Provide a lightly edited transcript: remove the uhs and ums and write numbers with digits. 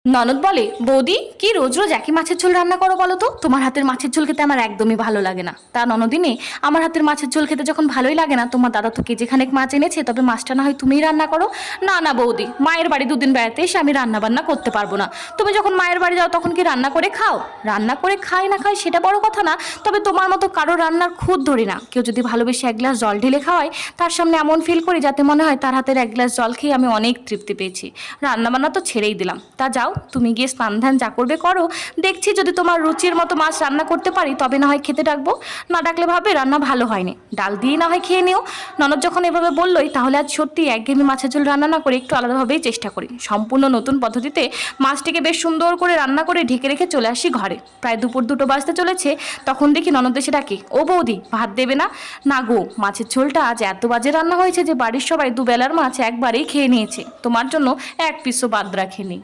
ননদ বলে, বৌদি কি রোজ রোজ একই মাছের ঝোল রান্না করো বলো তো? তোমার হাতের মাছের ঝোল খেতে আমার একদমই ভালো লাগে না। তা ননদিনী, আমার হাতের মাছের ঝোল খেতে যখন ভালোই লাগে না, তোমার দাদা তো কেজিখানেক মাছ এনেছে, তবে মাছটা না হয় তুমিই রান্না করো। না না বৌদি, মায়ের বাড়ি দুদিন বেড়াতে এসে আমি রান্না বান্না করতে পারবো না। তুমি যখন মায়ের বাড়ি যাও তখন কি রান্না করে খাও? রান্না করে খাই না খাই সেটা বড় কথা না, তবে তোমার মতো কারো রান্নার খুঁত ধরি না। কেউ যদি ভালোবেসে এক গ্লাস জল ঢেলে খাওয়ায়, তার সামনে এমন ফিল করি যাতে মনে হয় তার হাতের এক গ্লাস জল খেয়ে আমি অনেক তৃপ্তি পেয়েছি। রান্না বান্না তো ছেড়েই দিলাম। তা যাও, তুমি গিয়ে স্নান ধ্যান যা করবে করো। দেখছি যদি তোমার রুচির মতো মাছ রান্না করতে পারি তবে না হয় খেতে ডাকবো, না ডাকলে ভাবে রান্না ভালো হয়নি, ডাল দিয়ে না হয় খেয়ে নিও। ননদ যখন এভাবে বললোই, তাহলে আজ সত্যি একঘেয়েমি মাছের ঝোল রান্না না করে একটু আলাদাভাবেই চেষ্টা করি। সম্পূর্ণ নতুন পদ্ধতিতে মাছটিকে বেশ সুন্দর করে রান্না করে ঢেকে রেখে চলে আসি ঘরে। প্রায় দুপুর 2টো বাজতে চলেছে, তখন দেখি ননদ এসে ডাকে, ও বৌদি ভাত দেবে না? না গো, মাছের ঝোলটা আজ এত বাজে রান্না হয়েছে যে বাড়ির সবাই দুবেলার মাছ একবারেই খেয়ে নিয়েছে, তোমার জন্য এক পিসও বাদ রাখেনি।